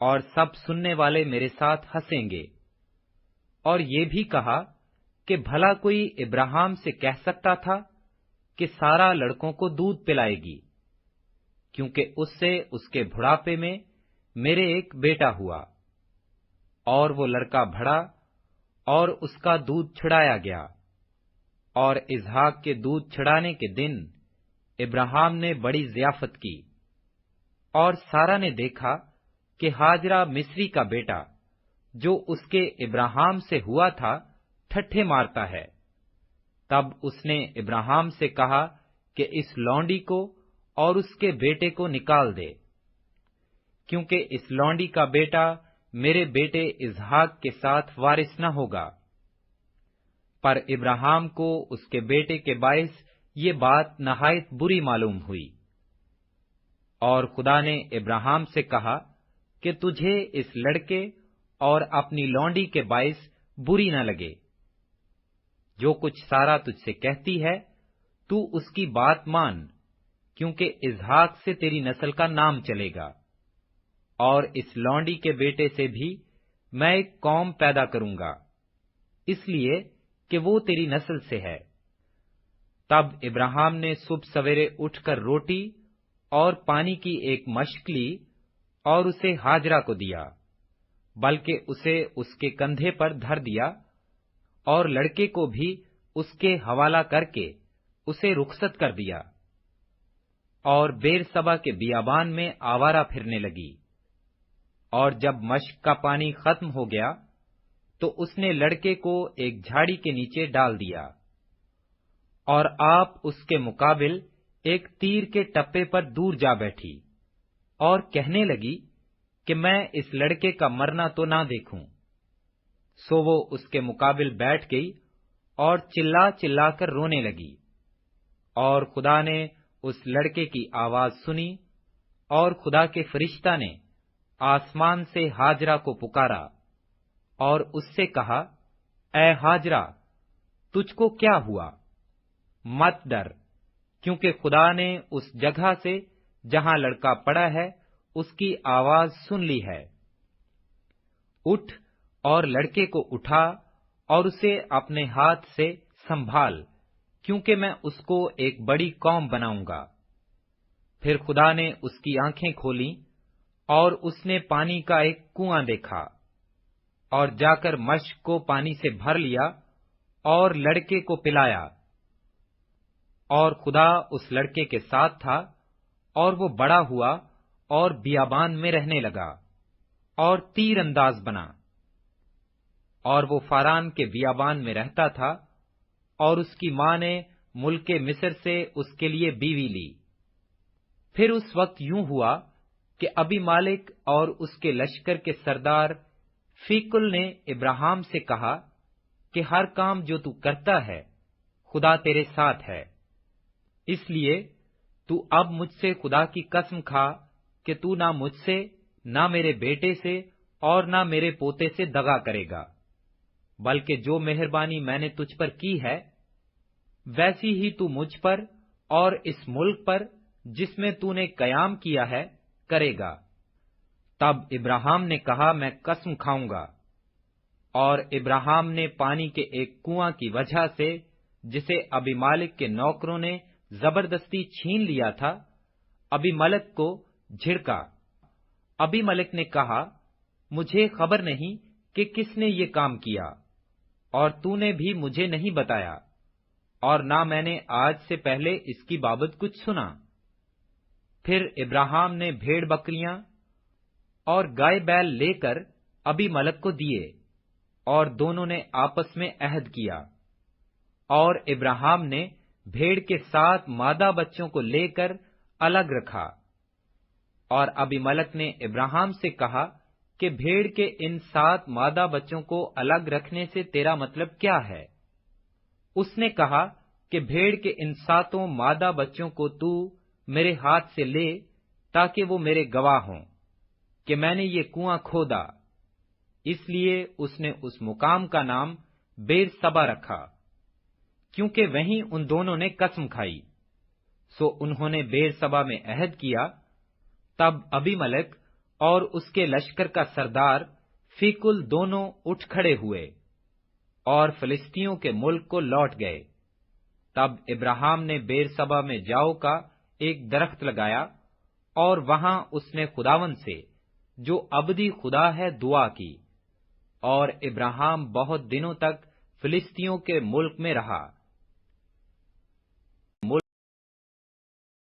اور سب سننے والے میرے ساتھ ہنسیں گے۔ اور یہ بھی کہا کہ بھلا کوئی ابراہیم سے کہہ سکتا تھا کہ سارا لڑکوں کو دودھ پلائے گی، کیونکہ اس سے اس کے بڑھاپے میں میرے ایک بیٹا ہوا۔ اور وہ لڑکا بڑھا اور اس کا دودھ چھڑایا گیا۔ اور اسحاق کے دودھ چھڑانے کے دن ابراہیم نے بڑی ضیافت کی، اور سارا نے دیکھا کہ ہاجرہ مصری کا بیٹا جو اس کے ابراہیم سے ہوا تھا ٹھٹھے مارتا ہے۔ تب اس نے ابراہیم سے کہا کہ اس لونڈی کو اور اس کے بیٹے کو نکال دے، کیونکہ اس لونڈی کا بیٹا میرے بیٹے اسحاق کے ساتھ وارث نہ ہوگا۔ پر ابراہیم کو اس کے بیٹے کے باعث یہ بات نہایت بری معلوم ہوئی۔ اور خدا نے ابراہیم سے کہا کہ تجھے اس لڑکے اور اپنی لونڈی کے باعث بری نہ لگے۔ جو کچھ سارا تجھ سے کہتی ہے تو اس کی بات مان، کیونکہ اسحاق سے تیری نسل کا نام چلے گا، اور اس لونڈی کے بیٹے سے بھی میں ایک قوم پیدا کروں گا، اس لیے کہ وہ تیری نسل سے ہے۔ تب ابراہیم نے صبح سویرے اٹھ کر روٹی اور پانی کی ایک مشک لی اور اسے ہاجرہ کو دیا، بلکہ اسے اس کے کندھے پر دھر دیا، اور لڑکے کو بھی اس کے حوالہ کر کے اسے رخصت کر دیا، اور بیر سبا کے بیابان میں آوارہ پھرنے لگی۔ اور جب مشک کا پانی ختم ہو گیا تو اس نے لڑکے کو ایک جھاڑی کے نیچے ڈال دیا، اور آپ اس کے مقابل ایک تیر کے ٹپے پر دور جا بیٹھی، اور کہنے لگی کہ میں اس لڑکے کا مرنا تو نہ دیکھوں۔ سو وہ اس کے مقابل بیٹھ گئی اور چلا چلا کر رونے لگی۔ اور خدا نے اس لڑکے کی آواز سنی، اور خدا کے فرشتہ نے آسمان سے ہاجرہ کو پکارا اور اس سے کہا، اے ہاجرہ، تجھ کو کیا ہوا؟ مت ڈر، کیونکہ خدا نے اس جگہ سے جہاں لڑکا پڑا ہے اس کی آواز سن لی ہے۔ اٹھ اور لڑکے کو اٹھا اور اسے اپنے ہاتھ سے سنبھال، کیونکہ میں اس کو ایک بڑی قوم بناؤں گا۔ پھر خدا نے اس کی آنکھیں کھولیں اور اس نے پانی کا ایک کنواں دیکھا، اور جا کر مشک کو پانی سے بھر لیا اور لڑکے کو پلایا۔ اور خدا اس لڑکے کے ساتھ تھا، اور وہ بڑا ہوا اور بیابان میں رہنے لگا اور تیر انداز بنا۔ اور وہ فاران کے بیابان میں رہتا تھا، اور اس کی ماں نے ملک مصر سے اس کے لیے بیوی لی۔ پھر اس وقت یوں ہوا کہ ابی مالک اور اس کے لشکر کے سردار فیکل نے ابراہیم سے کہا کہ ہر کام جو تو کرتا ہے خدا تیرے ساتھ ہے، اس لیے تو اب مجھ سے خدا کی قسم کھا کہ تو نہ مجھ سے، نہ میرے بیٹے سے اور نہ میرے پوتے سے دغا کرے گا، بلکہ جو مہربانی میں نے تجھ پر کی ہے ویسی ہی تو مجھ پر اور اس ملک پر جس میں تو نے قیام کیا ہے کرے گا۔ تب ابراہیم نے کہا، میں قسم کھاؤں گا۔ اور ابراہیم نے پانی کے ایک کنواں کی وجہ سے جسے ابی مالک کے نوکروں نے زبردستی چھین لیا تھا، ابی ملک کو جھڑکا۔ ابی ملک نے کہا، مجھے خبر نہیں کہ کس نے یہ کام کیا، اور تو نے بھی مجھے نہیں بتایا، اور نہ میں نے آج سے پہلے اس کی بابت کچھ سنا۔ پھر ابراہیم نے بھیڑ بکریاں اور گائے بیل لے کر ابی ملک کو دیے، اور دونوں نے آپس میں عہد کیا۔ اور ابراہیم نے بھیڑ کے 7 مادہ بچوں کو لے کر الگ رکھا۔ اور ابی ملک نے ابراہیم سے کہا کہ بھیڑ کے ان 7 مادہ بچوں کو الگ رکھنے سے تیرا مطلب کیا ہے؟ اس نے کہا کہ بھیڑ کے ان 7 مادہ بچوں کو تو میرے ہاتھ سے لے، تاکہ وہ میرے گواہ ہوں کہ میں نے یہ کنواں کھودا۔ اس لیے اس نے اس مقام کا نام بیر سبا رکھا، کیونکہ وہیں ان دونوں نے قسم کھائی۔ سو انہوں نے بیر سبا میں عہد کیا۔ تب ابی ملک اور اس کے لشکر کا سردار فیکل دونوں اٹھ کھڑے ہوئے اور فلسطینیوں کے ملک کو لوٹ گئے۔ تب ابراہیم نے بیرسبا میں جاؤ کا ایک درخت لگایا اور وہاں اس نے خداوند سے جو ابدی خدا ہے دعا کی، اور ابراہیم بہت دنوں تک فلسطینیوں کے ملک میں رہا۔